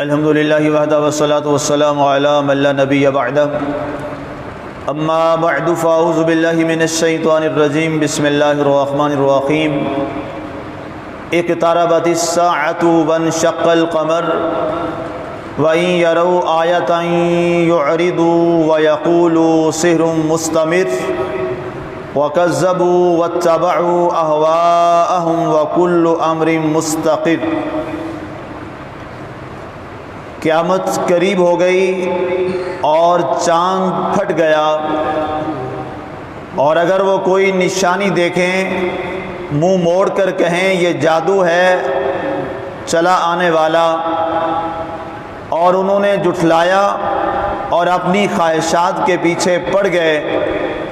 الحمد للہ وحدہ والصلاة والسلام علی من لا نبی بعدہ اما بعد فاعوذ باللہ من الشیطان الرجیم بسم اللہ الرحمن الرحیم اقتربت الساعة وانشق القمر وَإِن يَرَوْا آيَةً يُعْرِضُوا وَيَقُولُوا سِحْرٌ مُسْتَمِرٌّ وَكَذَّبُوا وَاتَّبَعُوا أَهْوَاءَهُمْ وَكُلُّ أَمْرٍ مُسْتَقِرٌّ۔ قیامت قریب ہو گئی اور چاند پھٹ گیا، اور اگر وہ کوئی نشانی دیکھیں منہ موڑ کر کہیں یہ جادو ہے چلا آنے والا، اور انہوں نے جھٹلایا اور اپنی خواہشات کے پیچھے پڑ گئے،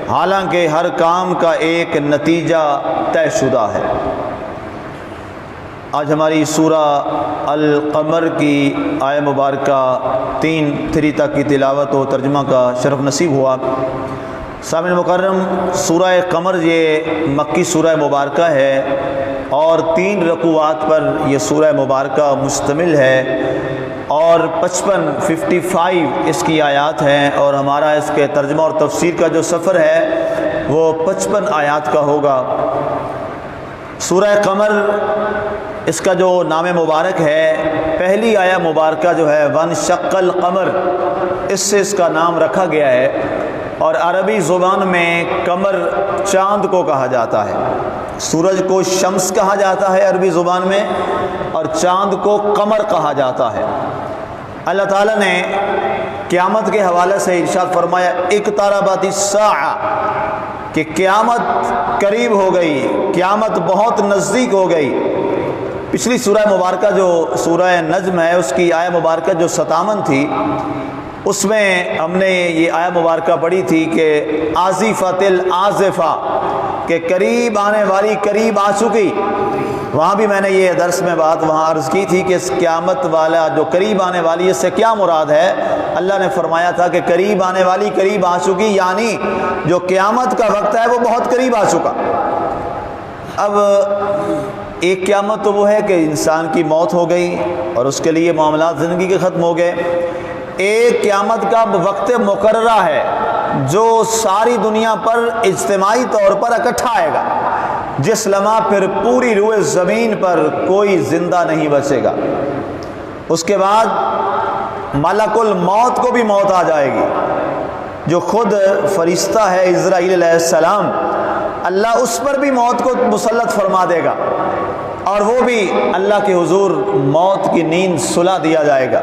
حالانکہ ہر کام کا ایک نتیجہ طے شدہ ہے۔ آج ہماری سورہ القمر کی آیہ مبارکہ 3 تک کی تلاوت و ترجمہ کا شرف نصیب ہوا۔ سامعین مکرم، سورہ قمر یہ مکی سورہ مبارکہ ہے اور 3 رکوعات پر یہ سورہ مبارکہ مشتمل ہے، اور 55 اس کی آیات ہیں، اور ہمارا اس کے ترجمہ اور تفسیر کا جو سفر ہے وہ 55 آیات کا ہوگا۔ سورہ قمر اس کا جو نام مبارک ہے، پہلی آیہ مبارکہ جو ہے وانشق القمر، اس سے اس کا نام رکھا گیا ہے، اور عربی زبان میں قمر چاند کو کہا جاتا ہے، سورج کو شمس کہا جاتا ہے عربی زبان میں، اور چاند کو قمر کہا جاتا ہے۔ اللہ تعالیٰ نے قیامت کے حوالے سے ارشاد فرمایا اقتربت الساعہ، کہ قیامت قریب ہو گئی، قیامت بہت نزدیک ہو گئی۔ پچھلی سورہ مبارکہ جو سورہ نجم ہے، اس کی آیہ مبارکہ جو 57 تھی، اس میں ہم نے یہ آیہ مبارکہ پڑھی تھی کہ آزفت الآزفہ، کہ قریب آنے والی قریب آ چکی۔ وہاں بھی میں نے یہ درس میں بات وہاں عرض کی تھی کہ اس قیامت والا جو قریب آنے والی، اس سے کیا مراد ہے؟ اللہ نے فرمایا تھا کہ قریب آنے والی قریب آ چکی، یعنی جو قیامت کا وقت ہے وہ بہت قریب آ چکا۔ اب ایک قیامت تو وہ ہے کہ انسان کی موت ہو گئی اور اس کے لیے معاملات زندگی کے ختم ہو گئے۔ ایک قیامت کا وقت مقررہ ہے جو ساری دنیا پر اجتماعی طور پر اکٹھا آئے گا، جس لمحہ پھر پوری روئے زمین پر کوئی زندہ نہیں بچے گا۔ اس کے بعد ملک الموت کو بھی موت آ جائے گی، جو خود فرشتہ ہے عزرائیل علیہ السلام، اللہ اس پر بھی موت کو مسلط فرما دے گا، اور وہ بھی اللہ کے حضور موت کی نیند سلا دیا جائے گا۔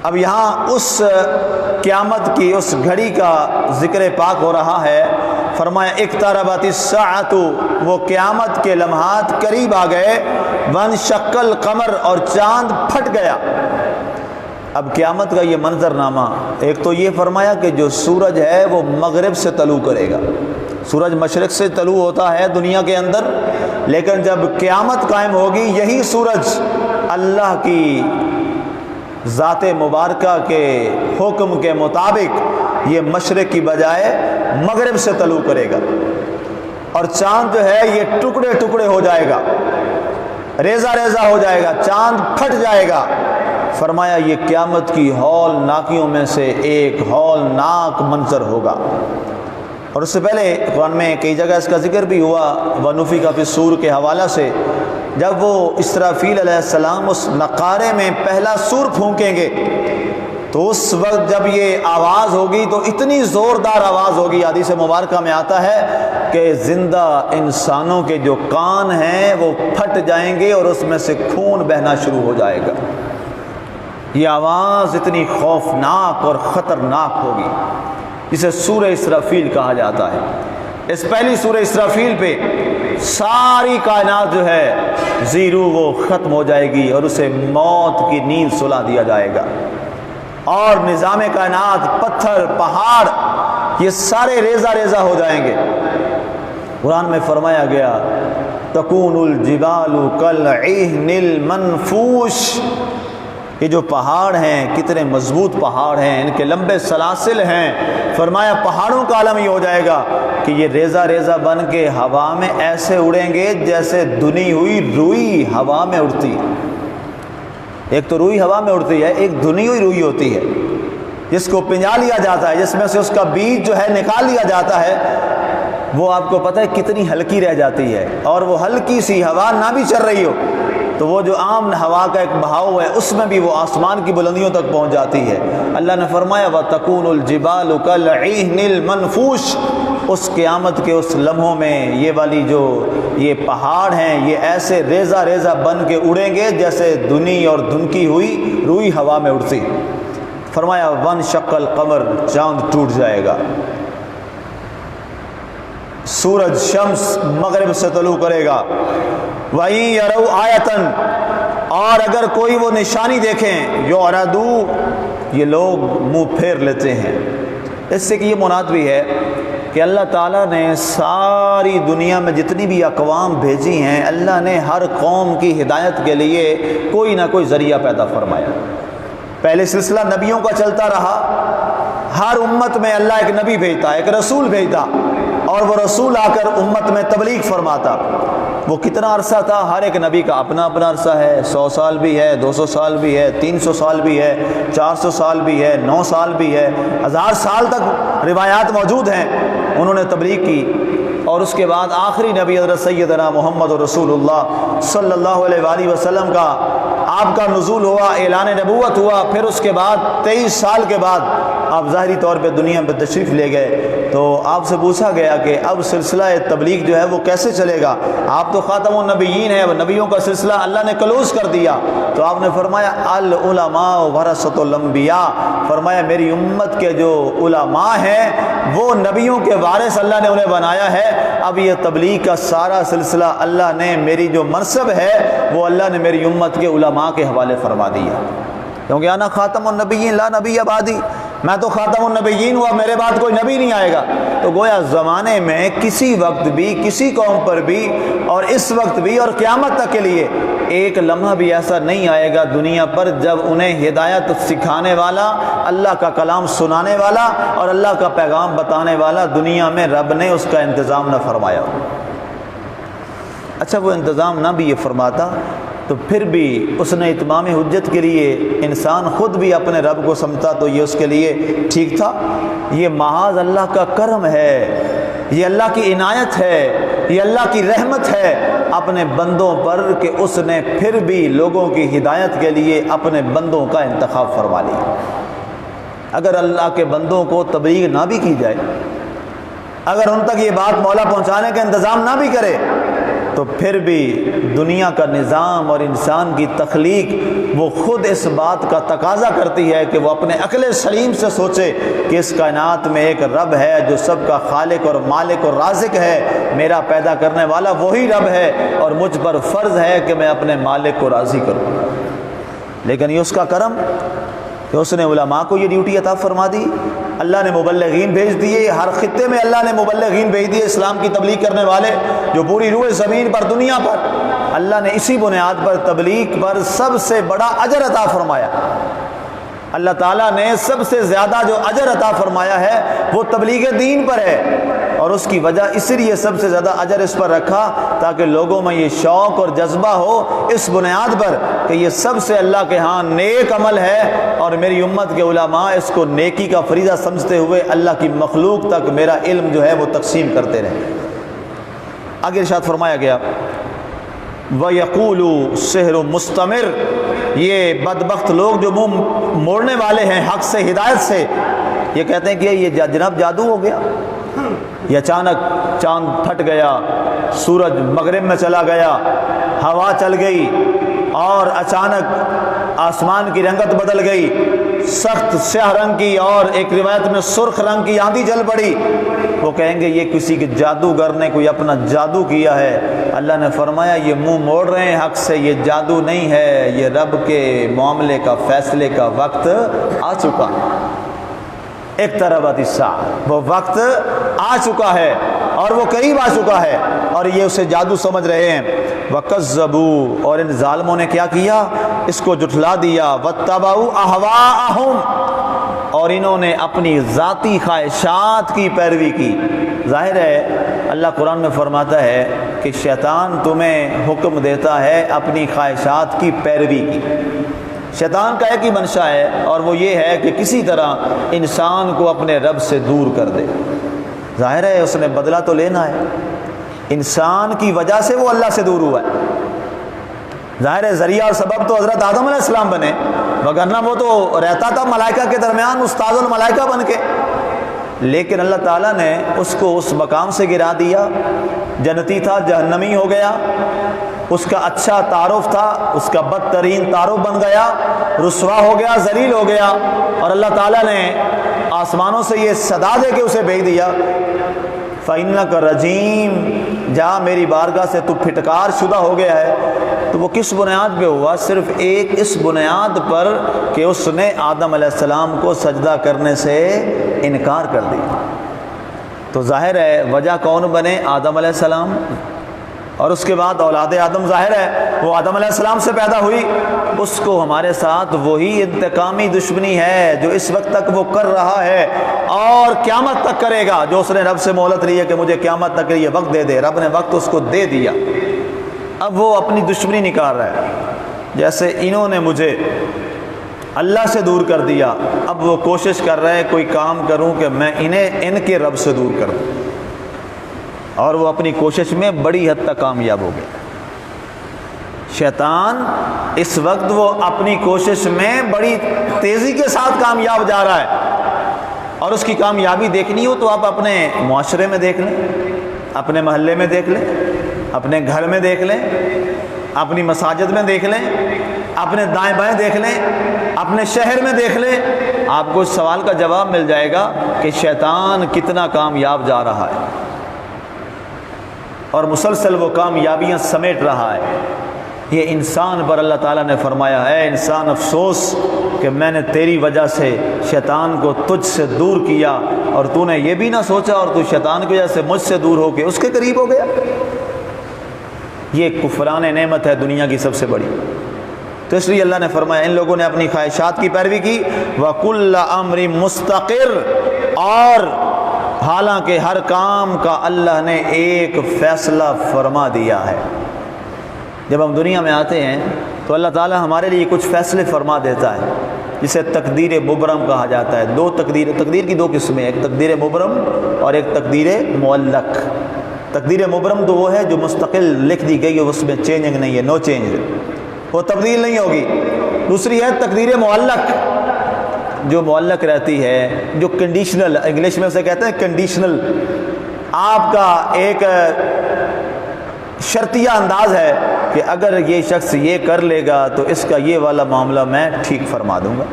اب یہاں اس قیامت کی اس گھڑی کا ذکر پاک ہو رہا ہے۔ فرمایا اقتربت الساعۃ، وہ قیامت کے لمحات قریب آ گئے، وانشق القمر، اور چاند پھٹ گیا۔ اب قیامت کا یہ منظرنامہ، ایک تو یہ فرمایا کہ جو سورج ہے وہ مغرب سے طلوع کرے گا۔ سورج مشرق سے طلوع ہوتا ہے دنیا کے اندر، لیکن جب قیامت قائم ہوگی یہی سورج اللہ کی ذات مبارکہ کے حکم کے مطابق یہ مشرق کی بجائے مغرب سے طلوع کرے گا، اور چاند جو ہے یہ ٹکڑے ٹکڑے ہو جائے گا، ریزہ ریزہ ہو جائے گا، چاند پھٹ جائے گا۔ فرمایا یہ قیامت کی ہولناکیوں میں سے ایک ہولناک منظر ہوگا۔ اور اس سے پہلے قرآن میں کئی جگہ اس کا ذکر بھی ہوا، وَنُفِخَ فِی الصُّورِ کے حوالہ سے، جب وہ اسرافیل علیہ السلام اس نقارے میں پہلا سور پھونکیں گے تو اس وقت جب یہ آواز ہوگی تو اتنی زوردار آواز ہوگی، حدیث مبارکہ میں آتا ہے کہ زندہ انسانوں کے جو کان ہیں وہ پھٹ جائیں گے اور اس میں سے خون بہنا شروع ہو جائے گا۔ یہ آواز اتنی خوفناک اور خطرناک ہوگی، جسے سورہ اسرافیل کہا جاتا ہے۔ اس پہلی سورہ اسرافیل پہ ساری کائنات جو ہے زیرو وہ ختم ہو جائے گی، اور اسے موت کی نیند سلا دیا جائے گا، اور نظام کائنات، پتھر، پہاڑ، یہ سارے ریزہ ریزہ ہو جائیں گے۔ قرآن میں فرمایا گیا تکون الجبال کالعہن المنفوش، یہ جو پہاڑ ہیں کتنے مضبوط پہاڑ ہیں، ان کے لمبے سلاسل ہیں۔ فرمایا پہاڑوں کا عالم یہ ہو جائے گا کہ یہ ریزہ ریزہ بن کے ہوا میں ایسے اڑیں گے جیسے دھنی ہوئی روئی ہوا میں اڑتی۔ ایک تو روئی ہوا میں اڑتی ہے، ایک دھنی ہوئی روئی ہوتی ہے جس کو پنجا لیا جاتا ہے، جس میں سے اس کا بیج جو ہے نکال لیا جاتا ہے، وہ آپ کو پتہ ہے کتنی ہلکی رہ جاتی ہے، اور وہ ہلکی سی ہوا نہ بھی چل رہی ہو تو وہ جو عام ہوا کا ایک بہاؤ ہے اس میں بھی وہ آسمان کی بلندیوں تک پہنچ جاتی ہے۔ اللہ نے فرمایا وَتَكُونُ الْجِبَالُ كَالْعِهْنِ الْمَنْفُوشِ، اس قیامت کے اس لمحوں میں یہ والی جو یہ پہاڑ ہیں یہ ایسے ریزہ ریزہ بن کے اڑیں گے جیسے دھنی اور دھنکی ہوئی روئی ہوا میں اڑتی۔ فرمایا وَانشَقَّ الْقَمَرُ، چاند ٹوٹ جائے گا، سورج شمس مغرب سے طلوع کرے گا، وَإِن يَرَوْا آیَةً، اور اگر کوئی وہ نشانی دیکھیں، یُعْرِضُوا، یہ لوگ منہ پھیر لیتے ہیں۔ اس سے کہ یہ مناد بھی ہے کہ اللہ تعالیٰ نے ساری دنیا میں جتنی بھی اقوام بھیجی ہیں، اللہ نے ہر قوم کی ہدایت کے لیے کوئی نہ کوئی ذریعہ پیدا فرمایا۔ پہلے سلسلہ نبیوں کا چلتا رہا، ہر امت میں اللہ ایک نبی بھیجتا، ایک رسول بھیجتا، اور وہ رسول آ کر امت میں تبلیغ فرماتا۔ وہ کتنا عرصہ تھا؟ ہر ایک نبی کا اپنا اپنا عرصہ ہے، 100 سال بھی ہے، 200 سال بھی ہے، 300 سال بھی ہے، 400 سال بھی ہے، 9 سال بھی ہے، 1000 سال تک روایات موجود ہیں انہوں نے تبلیغ کی۔ اور اس کے بعد آخری نبی حضرت سیدنا محمد رسول اللہ صلی اللہ علیہ وآلہ وسلم کا آپ کا نزول ہوا، اعلان نبوت ہوا، پھر اس کے بعد 23 سال کے بعد آپ ظاہری طور پہ دنیا میں تشریف لے گئے۔ تو آپ سے پوچھا گیا کہ اب سلسلہ تبلیغ جو ہے وہ کیسے چلے گا؟ آپ تو خاتم النبیین ہیں، نبیوں کا سلسلہ اللہ نے کلوز کر دیا۔ تو آپ نے فرمایا العلماء ورثۃ الانبیاء، فرمایا میری امت کے جو علماء ہیں وہ نبیوں کے وارث اللہ نے انہیں بنایا ہے۔ اب یہ تبلیغ کا سارا سلسلہ اللہ نے، میری جو منصب ہے وہ اللہ نے میری امت کے علماء کے حوالے فرما دیا، کیونکہ انا خاتم النبیین لا نبی بعدی، میں تو خاتم النبیین ہوا، میرے بعد کوئی نبی نہیں آئے گا۔ تو گویا زمانے میں کسی وقت بھی کسی قوم پر بھی، اور اس وقت بھی اور قیامت تک کے لیے ایک لمحہ بھی ایسا نہیں آئے گا دنیا پر جب انہیں ہدایت سکھانے والا، اللہ کا کلام سنانے والا اور اللہ کا پیغام بتانے والا دنیا میں رب نے اس کا انتظام نہ فرمایا۔ اچھا وہ انتظام نہ بھی یہ فرماتا تو پھر بھی اس نے اتمام حجت کے لیے انسان خود بھی اپنے رب کو سمجھتا تو یہ اس کے لیے ٹھیک تھا۔ یہ محاذ اللہ کا کرم ہے، یہ اللہ کی عنایت ہے، یہ اللہ کی رحمت ہے اپنے بندوں پر کہ اس نے پھر بھی لوگوں کی ہدایت کے لیے اپنے بندوں کا انتخاب فرما لیا۔ اگر اللہ کے بندوں کو تبلیغ نہ بھی کی جائے، اگر ان تک یہ بات مولا پہنچانے کا انتظام نہ بھی کرے، تو پھر بھی دنیا کا نظام اور انسان کی تخلیق وہ خود اس بات کا تقاضا کرتی ہے کہ وہ اپنے عقل سلیم سے سوچے کہ اس کائنات میں ایک رب ہے جو سب کا خالق اور مالک اور رازق ہے، میرا پیدا کرنے والا وہی رب ہے، اور مجھ پر فرض ہے کہ میں اپنے مالک کو راضی کروں۔ لیکن یہ اس کا کرم کہ اس نے علماء کو یہ ڈیوٹی عطا فرما دی، اللہ نے مبلغین بھیج دیے، ہر خطے میں اللہ نے مبلغین بھیج دیے اسلام کی تبلیغ کرنے والے، جو پوری روئے زمین پر دنیا پر اللہ نے اسی بنیاد پر تبلیغ پر سب سے بڑا اجر عطا فرمایا۔ اللہ تعالیٰ نے سب سے زیادہ جو اجر عطا فرمایا ہے وہ تبلیغ دین پر ہے، اور اس کی وجہ اس لیے سب سے زیادہ اجر اس پر رکھا تاکہ لوگوں میں یہ شوق اور جذبہ ہو اس بنیاد پر کہ یہ سب سے اللہ کے ہاں نیک عمل ہے، اور میری امت کے علماء اس کو نیکی کا فریضہ سمجھتے ہوئے اللہ کی مخلوق تک میرا علم جو ہے وہ تقسیم کرتے رہے۔ آگے ارشاد فرمایا گیا وَيَقُولُ سِحْرٌ مُسْتَمِرٌ، یہ بدبخت لوگ جو منہ موڑنے والے ہیں حق سے، ہدایت سے، یہ کہتے ہیں کہ یہ جناب جادو ہو گیا، یہ اچانک چاند پھٹ گیا، سورج مغرب میں چلا گیا، ہوا چل گئی، اور اچانک آسمان کی رنگت بدل گئی، سخت سیاہ رنگ کی اور ایک روایت میں سرخ رنگ کی آندھی چل پڑی۔ وہ کہیں گے یہ کسی کے جادوگر نے کوئی اپنا جادو کیا ہے۔ اللہ نے فرمایا یہ منہ موڑ رہے ہیں حق سے، یہ جادو نہیں ہے، یہ رب کے معاملے کا فیصلے کا وقت آ چکا، اقتربت الساعہ، وہ وقت آ چکا ہے اور وہ قریب آ چکا ہے، اور یہ اسے جادو سمجھ رہے ہیں۔ وَكَذَّبُوا، اور ان ظالموں نے کیا کیا؟ اس کو جھٹلا دیا۔ وَاتَّبَعُوا أَهْوَاءَهُمْ، اور انہوں نے اپنی ذاتی خواہشات کی پیروی کی۔ ظاہر ہے اللہ قرآن میں فرماتا ہے کہ شیطان تمہیں حکم دیتا ہے اپنی خواہشات کی پیروی کی، شیطان کا ایک ہی منشا ہے اور وہ یہ ہے کہ کسی طرح انسان کو اپنے رب سے دور کر دے۔ ظاہر ہے اس نے بدلہ تو لینا ہے، انسان کی وجہ سے وہ اللہ سے دور ہوا ہے۔ ظاہر ہے ذریعہ اور سبب تو حضرت آدم علیہ السلام بنے، وگرنہ وہ تو رہتا تھا ملائکہ کے درمیان استاذ الملائکہ بن کے، لیکن اللہ تعالیٰ نے اس کو اس مقام سے گرا دیا۔ جنتی تھا جہنمی ہو گیا، اس کا اچھا تعارف تھا اس کا بدترین تعارف بن گیا، رسوا ہو گیا، ذلیل ہو گیا، اور اللہ تعالیٰ نے آسمانوں سے یہ صدا دے کے اسے بھیج دیا، فَإِنَّكَ رَجِيمٌ، جا میری بارگاہ سے تو پھٹکار شدہ ہو گیا ہے۔ تو وہ کس بنیاد پہ ہوا؟ صرف ایک اس بنیاد پر کہ اس نے آدم علیہ السلام کو سجدہ کرنے سے انکار کر دیا۔ تو ظاہر ہے وجہ کون بنے؟ آدم علیہ السلام، اور اس کے بعد اولاد آدم ظاہر ہے وہ آدم علیہ السلام سے پیدا ہوئی، اس کو ہمارے ساتھ وہی انتقامی دشمنی ہے جو اس وقت تک وہ کر رہا ہے اور قیامت تک کرے گا۔ جو اس نے رب سے مہلت لی ہے کہ مجھے قیامت تک یہ وقت دے دے، رب نے وقت اس کو دے دیا، اب وہ اپنی دشمنی نکال رہا ہے۔ جیسے انہوں نے مجھے اللہ سے دور کر دیا، اب وہ کوشش کر رہے ہیں کوئی کام کروں کہ میں انہیں ان کے رب سے دور کر دوں، اور وہ اپنی کوشش میں بڑی حد تک کامیاب ہو گیا۔ شیطان اس وقت وہ اپنی کوشش میں بڑی تیزی کے ساتھ کامیاب جا رہا ہے، اور اس کی کامیابی دیکھنی ہو تو آپ اپنے معاشرے میں دیکھ لیں، اپنے محلے میں دیکھ لیں، اپنے گھر میں دیکھ لیں، اپنی مساجد میں دیکھ لیں، اپنے دائیں بائیں دیکھ لیں، اپنے شہر میں دیکھ لیں، آپ کو اس سوال کا جواب مل جائے گا کہ شیطان کتنا کامیاب جا رہا ہے، اور مسلسل وہ کامیابیاں سمیٹ رہا ہے۔ یہ انسان پر اللہ تعالیٰ نے فرمایا ہے انسان افسوس کہ میں نے تیری وجہ سے شیطان کو تجھ سے دور کیا، اور تو نے یہ بھی نہ سوچا اور تو شیطان کی وجہ سے مجھ سے دور ہو کے اس کے قریب ہو گیا۔ یہ کفران نعمت ہے دنیا کی سب سے بڑی۔ تو اس لیے اللہ نے فرمایا ان لوگوں نے اپنی خواہشات کی پیروی کی، وَكُلَّ أَمْرٍ مُسْتَقِرٍ، اور حالانکہ ہر کام کا اللہ نے ایک فیصلہ فرما دیا ہے۔ جب ہم دنیا میں آتے ہیں تو اللہ تعالیٰ ہمارے لیے کچھ فیصلے فرما دیتا ہے، جسے تقدیر مبرم کہا جاتا ہے۔ تقدیر کی دو قسمیں، ایک تقدیر مبرم اور ایک تقدیر معلق۔ تقدیر مبرم تو وہ ہے جو مستقل لکھ دی گئی ہے، اس میں چینجنگ نہیں ہے، نو چینج، وہ تبدیل نہیں ہوگی۔ دوسری ہے تقدیر معلق، جو معلق رہتی ہے، جو کنڈیشنل، انگلش میں اسے کہتے ہیں کنڈیشنل، آپ کا ایک شرطیہ انداز ہے کہ اگر یہ شخص یہ کر لے گا تو اس کا یہ والا معاملہ میں ٹھیک فرما دوں گا۔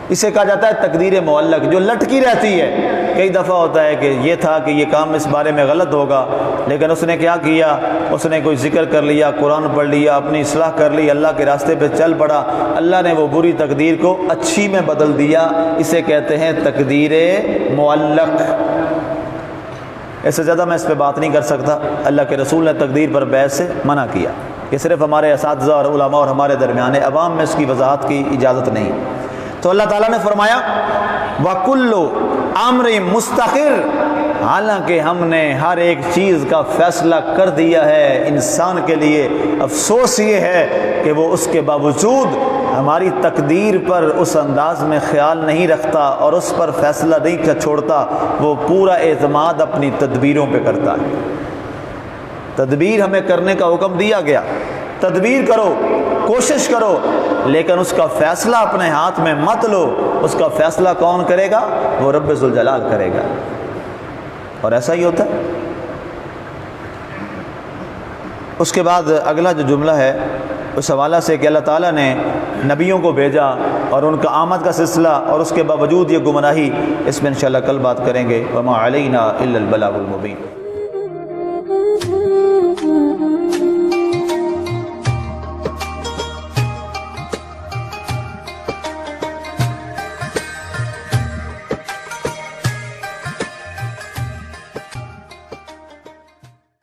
اسے کہا جاتا ہے تقدیر معلق، جو لٹکی رہتی ہے۔ کئی دفعہ ہوتا ہے کہ یہ تھا کہ یہ کام اس بارے میں غلط ہوگا، لیکن اس نے کیا کیا، اس نے کوئی ذکر کر لیا، قرآن پڑھ لیا، اپنی اصلاح کر لی، اللہ کے راستے پہ چل پڑا، اللہ نے وہ بری تقدیر کو اچھی میں بدل دیا۔ اسے کہتے ہیں تقدیر معلق۔ اس سے زیادہ میں اس پہ بات نہیں کر سکتا۔ اللہ کے رسول نے تقدیر پر بحث سے منع کیا، یہ صرف ہمارے اساتذہ اور علماء اور ہمارے درمیان ہے، عوام میں اس کی وضاحت کی اجازت نہیں۔ تو اللہ تعالیٰ نے فرمایا وَكُلُّ أَمْرٍ مُسْتَقِرٍ، حالانکہ ہم نے ہر ایک چیز کا فیصلہ کر دیا ہے انسان کے لیے۔ افسوس یہ ہے کہ وہ اس کے باوجود ہماری تقدیر پر اس انداز میں خیال نہیں رکھتا اور اس پر فیصلہ نہیں چھوڑتا، وہ پورا اعتماد اپنی تدبیروں پہ کرتا ہے۔ تدبیر ہمیں کرنے کا حکم دیا گیا، تدبیر کرو، کوشش کرو، لیکن اس کا فیصلہ اپنے ہاتھ میں مت لو۔ اس کا فیصلہ کون کرے گا؟ وہ رب ذوالجلال کرے گا، اور ایسا ہی ہوتا ہے۔ اس کے بعد اگلا جو جملہ ہے اس حوالہ سے کہ اللہ تعالیٰ نے نبیوں کو بھیجا اور ان کا آمد کا سلسلہ، اور اس کے باوجود یہ گمراہی، اس میں انشاءاللہ کل بات کریں گے۔ وما علینا الا البلاغ المبین۔